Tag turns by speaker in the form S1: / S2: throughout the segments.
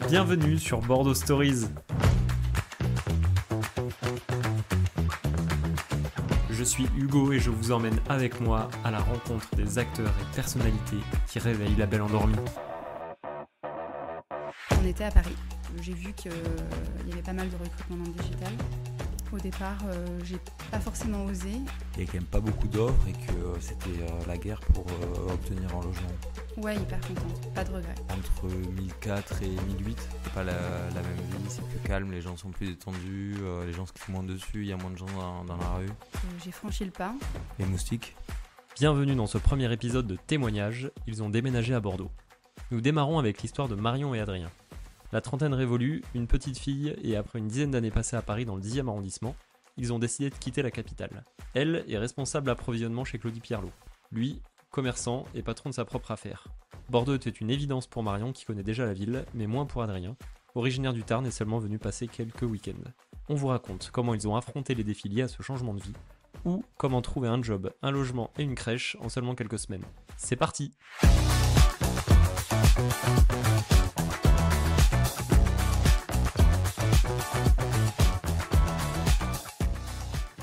S1: Bienvenue sur Bordeaux Stories. Je suis Hugo et je vous emmène avec moi à la rencontre des acteurs et personnalités qui réveillent la belle endormie.
S2: On était à Paris. J'ai vu qu'il y avait pas mal de recrutement dans le digital. Au départ, j'ai pas forcément osé.
S3: Il y a quand même pas beaucoup d'offres et que c'était la guerre pour obtenir un logement.
S2: Ouais, hyper contente, pas de regrets.
S3: Entre 1004 et 1008, c'est pas la même vie, c'est plus calme, les gens sont plus détendus, les gens se crient moins dessus, il y a moins de gens dans la rue.
S2: J'ai franchi le pas.
S3: Les moustiques.
S1: Bienvenue dans ce premier épisode de témoignage. Ils ont déménagé à Bordeaux. Nous démarrons avec l'histoire de Marion et Adrien. La trentaine révolue, une petite fille, et après une dizaine d'années passées à Paris dans le 10e arrondissement, ils ont décidé de quitter la capitale. Elle est responsable approvisionnement chez Claudie Pierlot. Lui, commerçant et patron de sa propre affaire. Bordeaux était une évidence pour Marion qui connaît déjà la ville, mais moins pour Adrien, originaire du Tarn et seulement venu passer quelques week-ends. On vous raconte comment ils ont affronté les défis liés à ce changement de vie, ou comment trouver un job, un logement et une crèche en seulement quelques semaines. C'est parti!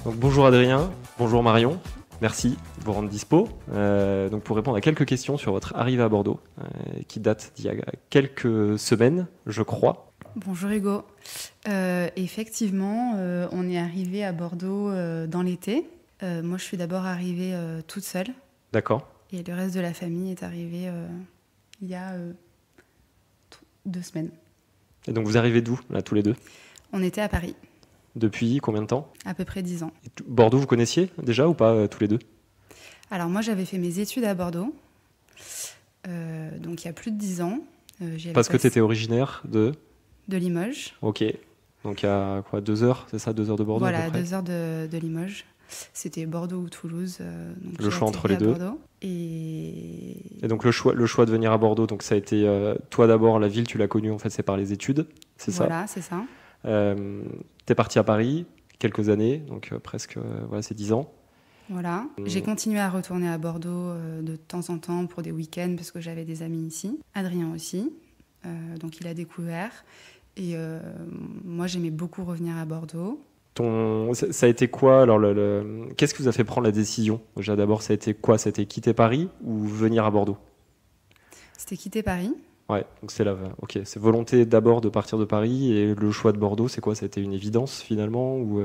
S1: Donc, bonjour Adrien, bonjour Marion, merci de vous rendre dispo. Donc pour répondre à quelques questions sur votre arrivée à Bordeaux, qui date d'il y a quelques semaines, je crois.
S2: Bonjour Hugo. Effectivement, on est arrivé à Bordeaux dans l'été. Moi, je suis d'abord arrivée toute seule.
S1: D'accord.
S2: Et le reste de la famille est arrivé il y a 2 semaines.
S1: Et donc vous arrivez d'où, là, tous les deux?
S2: On était à Paris.
S1: Depuis combien de temps?
S2: À peu près 10 ans.
S1: Et Bordeaux, vous connaissiez déjà ou pas, tous les deux?
S2: Alors moi, j'avais fait mes études à Bordeaux, donc il y a plus de 10 ans.
S1: Parce que tu étais originaire de
S2: Limoges.
S1: Ok, donc à quoi, 2 heures, c'est ça, 2 heures de Bordeaux?
S2: Voilà,
S1: à peu près
S2: 2 heures de Limoges. C'était Bordeaux ou Toulouse. Donc
S1: le choix entre les deux.
S2: Et
S1: donc le choix de venir à Bordeaux, donc ça a été, toi d'abord, la ville, tu l'as connue, en fait, c'est par les études, c'est ça?
S2: Voilà, c'est ça.
S1: T'es parti à Paris quelques années, donc presque, voilà, c'est 10 ans.
S2: Voilà. J'ai continué à retourner à Bordeaux de temps en temps pour des week-ends parce que j'avais des amis ici. Adrien aussi, donc il a découvert. Et moi, j'aimais beaucoup revenir à Bordeaux.
S1: Ça a été quoi alors qu'est-ce qui vous a fait prendre la décision? Déjà d'abord, ça a été quoi? Ça a été quitter Paris ou venir à Bordeaux?
S2: C'était quitter Paris.
S1: Ouais, donc ok, c'est volonté d'abord de partir de Paris, et le choix de Bordeaux, c'est quoi? Ça a été une évidence finalement ou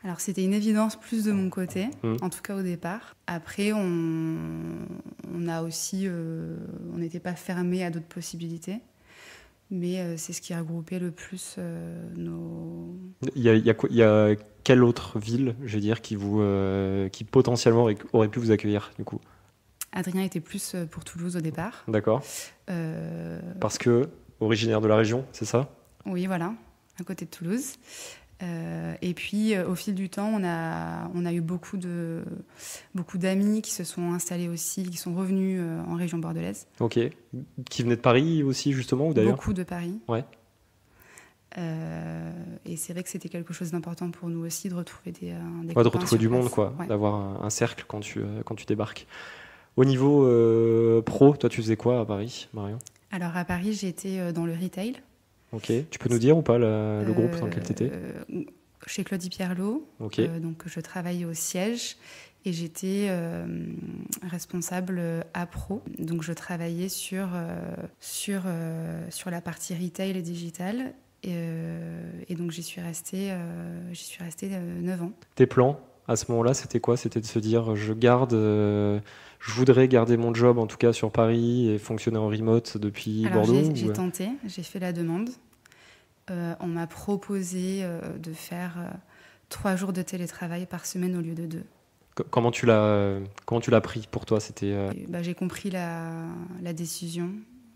S2: Alors c'était une évidence plus de mon côté, en tout cas au départ. Après, on a aussi, on n'était pas fermé à d'autres possibilités. Mais c'est ce qui a regroupé le plus nos...
S1: Il y a quelle autre ville, je veux dire, qui potentiellement aurait pu vous accueillir, du coup?
S2: Adrien était plus pour Toulouse au départ.
S1: D'accord. Parce que, originaire de la région, c'est ça?
S2: Oui, voilà, à côté de Toulouse. Et puis, au fil du temps, on a eu beaucoup d'amis qui se sont installés aussi, qui sont revenus en région bordelaise.
S1: Ok. Qui venaient de Paris aussi, justement, ou d'ailleurs?
S2: Beaucoup de Paris.
S1: Ouais.
S2: Et c'est vrai que c'était quelque chose d'important pour nous aussi de retrouver des
S1: de
S2: copains
S1: retrouver du monde, quoi.
S2: Ouais.
S1: D'avoir un cercle quand tu débarques. Au niveau pro, toi, tu faisais quoi à Paris, Marion?
S2: Alors, à Paris, j'étais dans le retail.
S1: Ok. Tu peux nous dire ou pas le groupe dans lequel tu étais?
S2: Chez Claudie Pierlot.
S1: Ok.
S2: Donc, je travaillais au siège et j'étais responsable APRO. Donc, je travaillais sur la partie retail et digital. Et donc, j'y suis restée 9 ans.
S1: Tes plans à ce moment-là, c'était quoi? C'était de se dire, je voudrais garder mon job, en tout cas sur Paris, et fonctionner en remote depuis
S2: Alors,
S1: Bordeaux?
S2: j'ai tenté, j'ai fait la demande. On m'a proposé de faire 3 jours de télétravail par semaine au lieu de 2.
S1: Comment tu l'as pris pour toi? C'était
S2: J'ai compris la décision,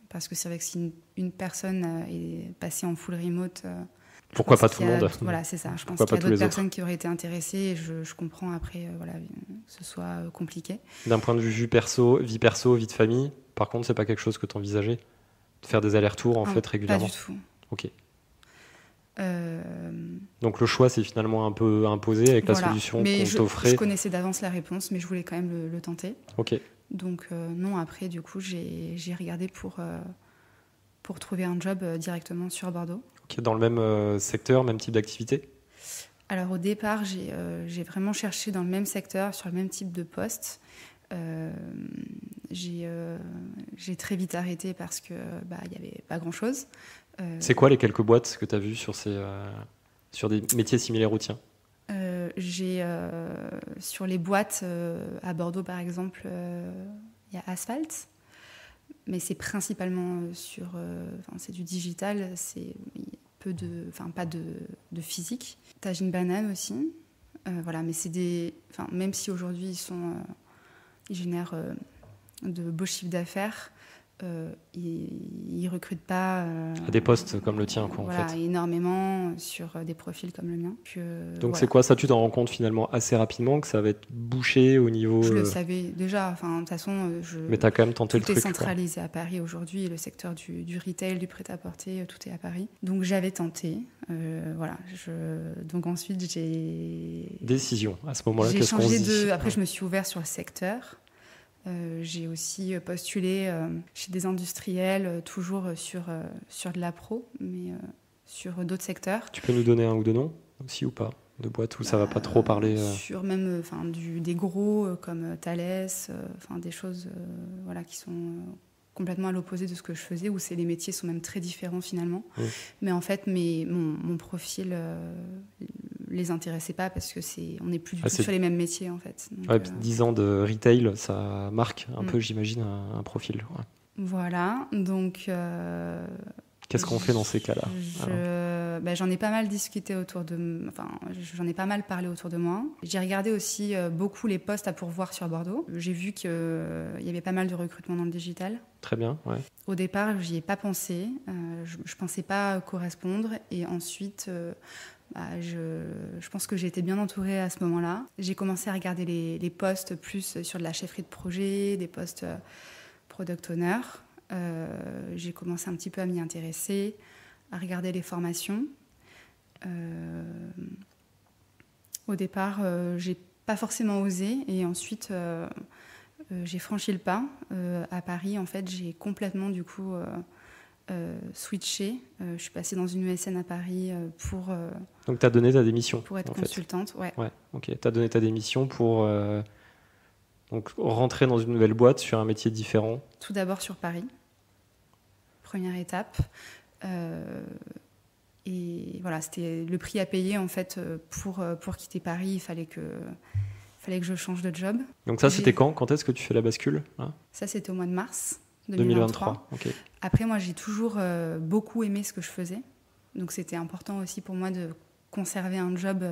S2: parce que c'est vrai que si une personne est passée en full remote...
S1: pourquoi pas tout le monde?
S2: Voilà, c'est ça. Je pense
S1: Pourquoi
S2: qu'il y a d'autres personnes qui auraient été intéressées, et je comprends après que ce soit compliqué.
S1: D'un point de vue vie perso, vie de famille, par contre, c'est pas quelque chose que tu envisageais? De faire des allers-retours en fait régulièrement?
S2: Pas du tout.
S1: Ok. Donc le choix s'est finalement un peu imposé avec la solution qu'on t'offrait.
S2: Je connaissais d'avance la réponse, mais je voulais quand même le tenter.
S1: Ok.
S2: Donc non, après du coup j'ai regardé pour pour trouver un job directement sur Bordeaux.
S1: Ok, dans le même secteur, même type d'activité?
S2: Alors au départ, j'ai vraiment cherché dans le même secteur, sur le même type de poste. J'ai très vite arrêté parce que il n'y avait pas grand-chose.
S1: C'est quoi les quelques boîtes que tu as vues sur des métiers similaires aux tiens?
S2: Sur les boîtes à Bordeaux, par exemple, il y a Asphalt, mais c'est principalement c'est du digital, c'est pas de physique. Tagine Banane aussi, voilà, mais c'est même si aujourd'hui ils génèrent de beaux chiffres d'affaires, ils recrutent pas
S1: à des postes comme le tien, quoi,
S2: voilà,
S1: en fait.
S2: Énormément sur des profils comme le mien.
S1: Donc c'est quoi ça? Tu t'en rends compte finalement assez rapidement que ça va être bouché au niveau...
S2: Je le savais déjà, de toute façon...
S1: Mais tu as quand même tenté le truc.
S2: Tout est centralisé à Paris aujourd'hui, le secteur du retail, du prêt-à-porter, tout est à Paris. Donc j'avais tenté, voilà. Donc ensuite j'ai...
S1: Décision, à ce moment-là,
S2: j'ai
S1: qu'est-ce qu'on se dit?
S2: Après je me suis ouverte sur le secteur. J'ai aussi postulé chez des industriels, toujours sur de la pro, mais sur d'autres secteurs.
S1: Tu peux nous donner un ou deux noms aussi ou pas? De boîtes où ça va pas trop parler
S2: Sur même des gros comme Thales, des choses voilà, qui sont complètement à l'opposé de ce que je faisais, où les métiers sont même très différents finalement. Oui. Mais en fait, mon profil les intéressait pas parce que on n'est plus du tout sur les mêmes métiers en fait. Donc,
S1: 10 ans de retail, ça marque un peu, j'imagine, un profil. Ouais.
S2: Voilà, donc...
S1: Qu'est-ce qu'on fait dans ces cas-là?
S2: J'en ai pas mal discuté j'en ai pas mal parlé autour de moi. J'ai regardé aussi beaucoup les postes à pourvoir sur Bordeaux. J'ai vu qu'il y avait pas mal de recrutement dans le digital.
S1: Très bien, ouais.
S2: Au départ, j'y ai pas pensé. Je pensais pas correspondre. Et ensuite, je pense que j'ai été bien entourée à ce moment-là. J'ai commencé à regarder les postes plus sur de la chefferie de projet, des postes product owner. J'ai commencé un petit peu à m'y intéresser, à regarder les formations. Au départ, j'ai pas forcément osé, et ensuite j'ai franchi le pas. À Paris, en fait, j'ai complètement du coup switché. Je suis passée dans une ESN à Paris pour.
S1: Donc tu as donné ta démission.
S2: Pour être consultante, ouais.
S1: Ouais. Ok. Tu as donné ta démission pour donc rentrer dans une nouvelle boîte sur un métier différent.
S2: Tout d'abord sur Paris. Première étape. Et voilà, c'était le prix à payer en fait pour quitter Paris. Il fallait que je change de job.
S1: Donc ça, c'était quand? Quand est-ce que tu fais la bascule là?
S2: Ça, c'était au mois de mars 2023.
S1: Okay.
S2: Après, moi, j'ai toujours beaucoup aimé ce que je faisais. Donc c'était important aussi pour moi de conserver un job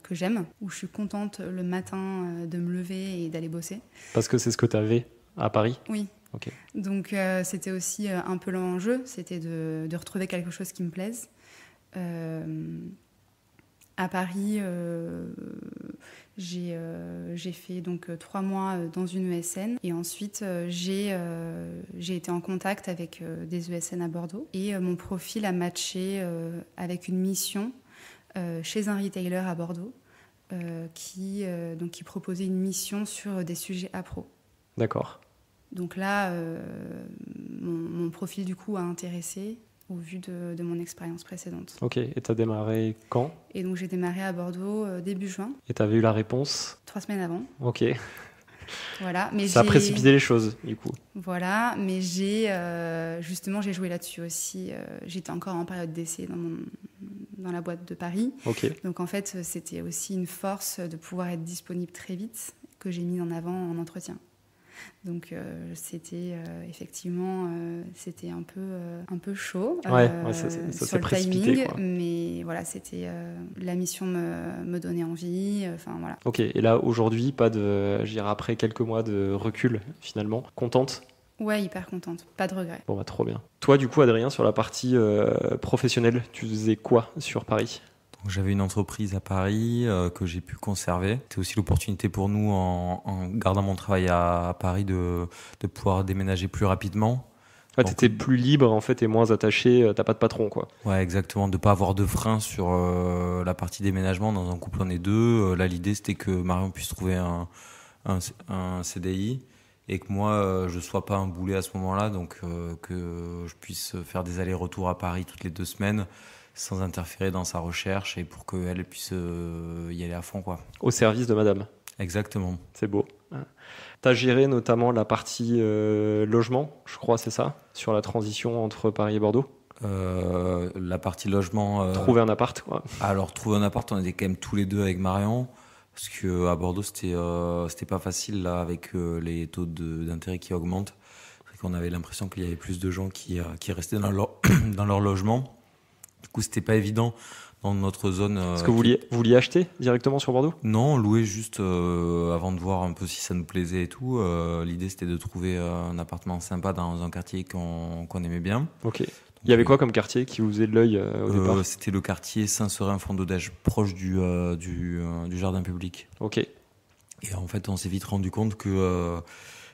S2: que j'aime, où je suis contente le matin de me lever et d'aller bosser.
S1: Parce que c'est ce que tu avais à Paris?
S2: Oui.
S1: Okay.
S2: Donc c'était aussi un peu l'enjeu, c'était de retrouver quelque chose qui me plaise. À Paris, j'ai fait donc 3 mois dans une ESN, et ensuite j'ai été en contact avec des ESN à Bordeaux, et mon profil a matché avec une mission chez un retailer à Bordeaux qui proposait une mission sur des sujets appro.
S1: D'accord.
S2: Donc là, mon profil du coup a intéressé au vu de mon expérience précédente.
S1: Ok, et tu as démarré quand?
S2: Et donc j'ai démarré à Bordeaux début juin.
S1: Et tu avais eu la réponse?
S2: 3 semaines avant.
S1: Ok.
S2: Voilà, mais
S1: ça a précipité les choses, du coup.
S2: Voilà, mais j'ai joué là-dessus aussi. J'étais encore en période d'essai dans la boîte de Paris.
S1: Okay.
S2: Donc en fait, c'était aussi une force de pouvoir être disponible très vite que j'ai mis en avant en entretien. Donc c'était effectivement c'était un peu chaud
S1: ça
S2: sur
S1: s'est
S2: le
S1: précipité,
S2: timing,
S1: quoi.
S2: Mais voilà, c'était la mission me donnait envie, voilà.
S1: Ok, et là aujourd'hui, pas de, je dirais après quelques mois de recul finalement, contente?
S2: Ouais, hyper contente, pas de regrets.
S1: Bon, trop bien. Toi du coup, Adrien, sur la partie professionnelle, tu faisais quoi sur Paris?
S3: Donc, j'avais une entreprise à Paris que j'ai pu conserver. C'était aussi l'opportunité pour nous, en gardant mon travail à Paris, de pouvoir déménager plus rapidement.
S1: Ouais, tu étais plus libre en fait et moins attaché, t'as pas de patron, quoi.
S3: Ouais, exactement, de ne pas avoir de frein sur la partie déménagement. Dans un couple, on est deux. Là, l'idée, c'était que Marion puisse trouver un CDI et que moi je sois pas un boulet à ce moment-là, donc que je puisse faire des allers-retours à Paris toutes les 2 semaines sans interférer dans sa recherche et pour qu'elle puisse y aller à fond, quoi.
S1: Au service de madame.
S3: Exactement.
S1: C'est beau. Tu as géré notamment la partie logement, je crois, c'est ça, sur la transition entre Paris et Bordeaux.
S3: La partie logement.
S1: Trouver un appart, quoi.
S3: Alors, trouver un appart, on était quand même tous les deux avec Marion. Parce qu'à Bordeaux, c'était pas facile, là, avec les taux d'intérêt qui augmentent. C'est qu'on avait l'impression qu'il y avait plus de gens qui restaient dans leur logement. Du coup, c'était pas évident dans notre zone.
S1: Est-ce que vous vouliez acheter directement sur Bordeaux ?
S3: Non, on louait juste avant de voir un peu si ça nous plaisait et tout. L'idée, c'était de trouver un appartement sympa dans un quartier qu'on aimait bien.
S1: Ok. Il y avait quoi comme quartier qui vous faisait de l'œil au départ ?
S3: C'était le quartier Saint-Seurin-Fond-d'Odège, proche du jardin public.
S1: Ok.
S3: Et en fait, on s'est vite rendu compte que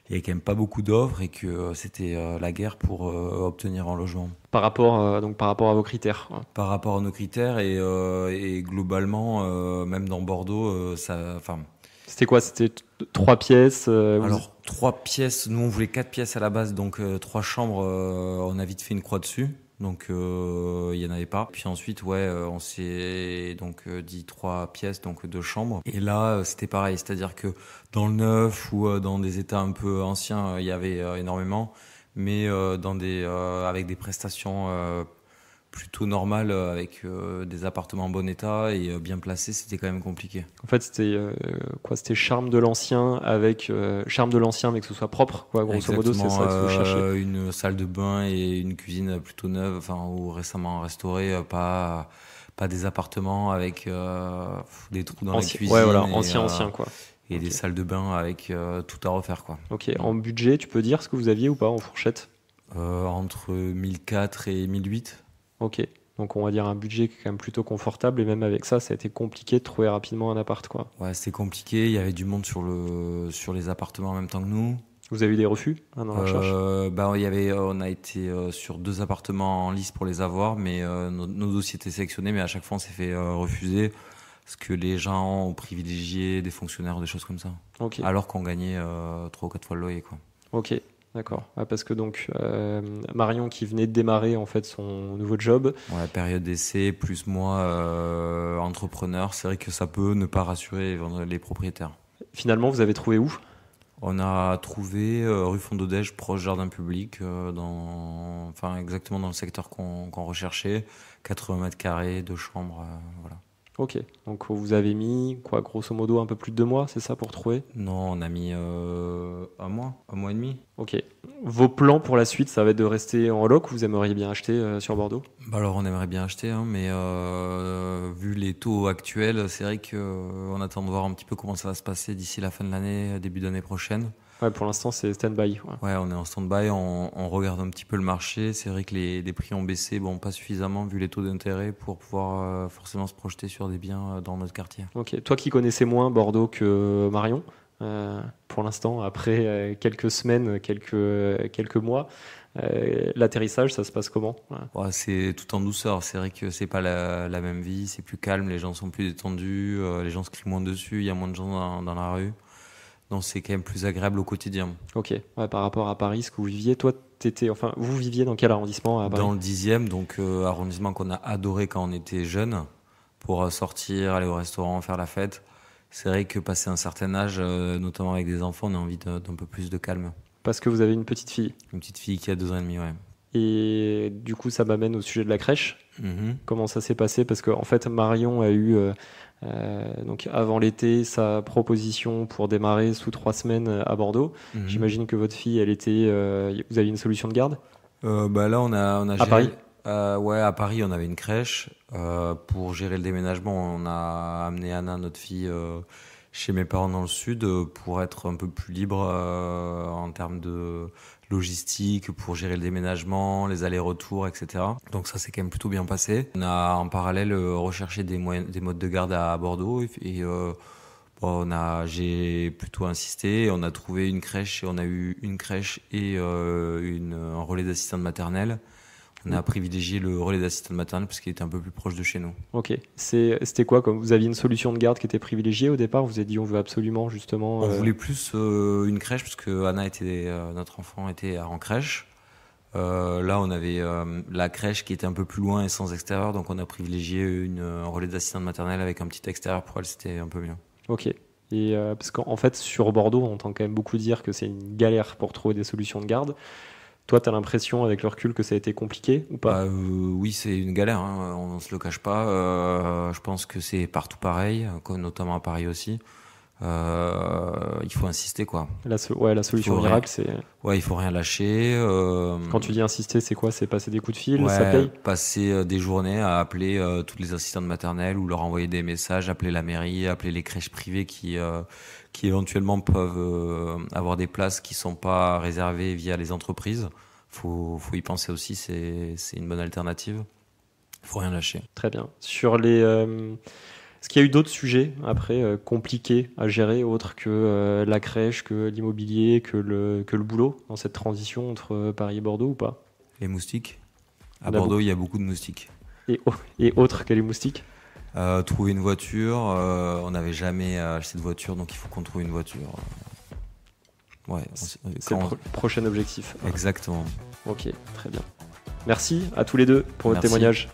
S3: il y avait quand même pas beaucoup d'offres et que c'était la guerre pour obtenir un logement.
S1: Par rapport à vos critères. Ouais.
S3: Par rapport à nos critères et globalement, même dans Bordeaux,
S1: C'était quoi ? C'était 3 pièces
S3: Alors, 3 pièces. Nous, on voulait 4 pièces à la base, donc 3 chambres. On a vite fait une croix dessus. Donc, il y en avait pas. Puis ensuite, on s'est donc dit 3 pièces, donc 2 chambres. Et là, c'était pareil. C'est-à-dire que dans le neuf ou dans des états un peu anciens, il y avait énormément. Mais avec des prestations plutôt normales, avec des appartements en bon état et bien placés, c'était quand même compliqué.
S1: En fait, c'était C'était charme de l'ancien avec mais que ce soit propre, quoi. Grosso modo, c'est ça que vous cherchez.
S3: Une salle de bain et une cuisine plutôt neuve, ou récemment restaurée, pas des appartements avec des trous dans la cuisine.
S1: Ouais, voilà, ancien, quoi.
S3: Et des salles de bain avec tout à refaire, quoi.
S1: Ok. En budget, tu peux dire ce que vous aviez ou pas en fourchette ?
S3: Entre 1004 et 1008.
S1: Ok, donc on va dire un budget qui est quand même plutôt confortable, et même avec ça a été compliqué de trouver rapidement un appart, quoi.
S3: Ouais, c'était compliqué, il y avait du monde sur les appartements en même temps que nous.
S1: Vous avez eu des refus dans la recherche ?
S3: On a été sur 2 appartements en lice pour les avoir, mais nos dossiers étaient sélectionnés, mais à chaque fois on s'est fait refuser parce que les gens ont privilégié des fonctionnaires ou des choses comme ça.
S1: Okay.
S3: Alors qu'on gagnait 3 ou 4 fois le loyer, quoi.
S1: Ok. D'accord. Ouais, parce que donc Marion qui venait de démarrer en fait son nouveau job.
S3: Ouais, période d'essai plus moi entrepreneur, c'est vrai que ça peut ne pas rassurer les propriétaires.
S1: Finalement, vous avez trouvé où ?
S3: On a trouvé rue Fond-d'Odège, proche jardin public, exactement dans le secteur qu'on recherchait, 80 mètres carrés, 2 chambres, voilà.
S1: Ok, donc vous avez mis quoi, grosso modo un peu plus de 2 mois, c'est ça, pour trouver ?
S3: Non, on a mis 1 mois et demi.
S1: Ok. Vos plans pour la suite, ça va être de rester en loc ou vous aimeriez bien acheter sur Bordeaux ?
S3: Alors on aimerait bien acheter, mais vu les taux actuels, c'est vrai qu'on attend de voir un petit peu comment ça va se passer d'ici la fin de l'année, début d'année prochaine.
S1: Ouais, pour l'instant c'est stand-by.
S3: Ouais, on est en stand-by, on regarde un petit peu le marché. C'est vrai que les prix ont baissé, pas suffisamment vu les taux d'intérêt pour pouvoir forcément se projeter sur des biens dans notre quartier.
S1: Ok, toi qui connaissais moins Bordeaux que Marion, pour l'instant, après quelques semaines, quelques mois, l'atterrissage, ça se passe comment ?
S3: Ouais, c'est tout en douceur. C'est vrai que c'est pas la même vie, c'est plus calme, les gens sont plus détendus, les gens se crient moins dessus, il y a moins de gens dans la rue. Donc c'est quand même plus agréable au quotidien.
S1: Ok. Ouais, par rapport à Paris, ce que vous viviez, vous viviez dans quel arrondissement à Paris ?
S3: Dans le 10e, donc arrondissement qu'on a adoré quand on était jeune, pour sortir, aller au restaurant, faire la fête. C'est vrai que passé un certain âge, notamment avec des enfants, on a envie d'un peu plus de calme.
S1: Parce que vous avez une petite fille ?
S3: Une petite fille qui a 2 ans et demi, ouais.
S1: Et du coup, ça m'amène au sujet de la crèche.
S3: Mm-hmm.
S1: Comment ça s'est passé ? Parce qu'en fait, Marion a eu, donc avant l'été, sa proposition pour démarrer sous 3 semaines à Bordeaux. Mm-hmm. J'imagine que votre fille, vous aviez une solution de garde ?
S3: Là, on a
S1: à Paris ?
S3: Ouais, à Paris, on avait une crèche. Pour gérer le déménagement, on a amené Anna, notre fille, chez mes parents dans le sud pour être un peu plus libre en termes de logistique, pour gérer le déménagement, les allers-retours, etc. Donc ça s'est quand même plutôt bien passé. On a en parallèle recherché des modes de garde à Bordeaux et j'ai plutôt insisté. On a trouvé une crèche et on a eu une crèche et un relais d'assistante maternelle. On a privilégié le relais d'assistante maternelle parce qu'il était un peu plus proche de chez nous.
S1: Ok. C'était quoi comme vous aviez une solution de garde qui était privilégiée au départ? Vous vous êtes dit on veut absolument justement.
S3: On voulait plus une crèche parce que Anna notre enfant était en crèche. Là, on avait la crèche qui était un peu plus loin et sans extérieur, donc on a privilégié un relais d'assistante maternelle avec un petit extérieur pour elle, c'était un peu mieux.
S1: Ok. Et parce qu'en fait, sur Bordeaux, on entend quand même beaucoup dire que c'est une galère pour trouver des solutions de garde. Toi, tu as l'impression, avec le recul, que ça a été compliqué ou pas?
S3: Oui, c'est une galère, hein, on ne se le cache pas. Je pense que c'est partout pareil, notamment à Paris aussi. Il faut insister, quoi.
S1: La solution miracle, c'est...
S3: Ouais, il faut rien lâcher.
S1: Quand tu dis insister, c'est quoi? C'est passer des coups de fil,
S3: ouais,
S1: ça paye?
S3: Passer des journées à appeler toutes les assistantes maternelles ou leur envoyer des messages, appeler la mairie, appeler les crèches privées qui éventuellement peuvent avoir des places qui sont pas réservées via les entreprises. Faut y penser aussi, c'est une bonne alternative. Faut rien lâcher.
S1: Très bien. Sur les... Est-ce qu'il y a eu d'autres sujets après compliqués à gérer autres que la crèche, que l'immobilier, que le boulot dans cette transition entre Paris et Bordeaux ou pas?
S3: Les moustiques. À Bordeaux, il y a beaucoup de moustiques.
S1: Et autres que les moustiques?
S3: Trouver une voiture. On n'avait jamais acheté de voiture, donc il faut qu'on trouve une voiture. Ouais.
S1: C'est le prochain objectif.
S3: Exactement.
S1: Ok, très bien. Merci à tous les deux pour votre témoignage.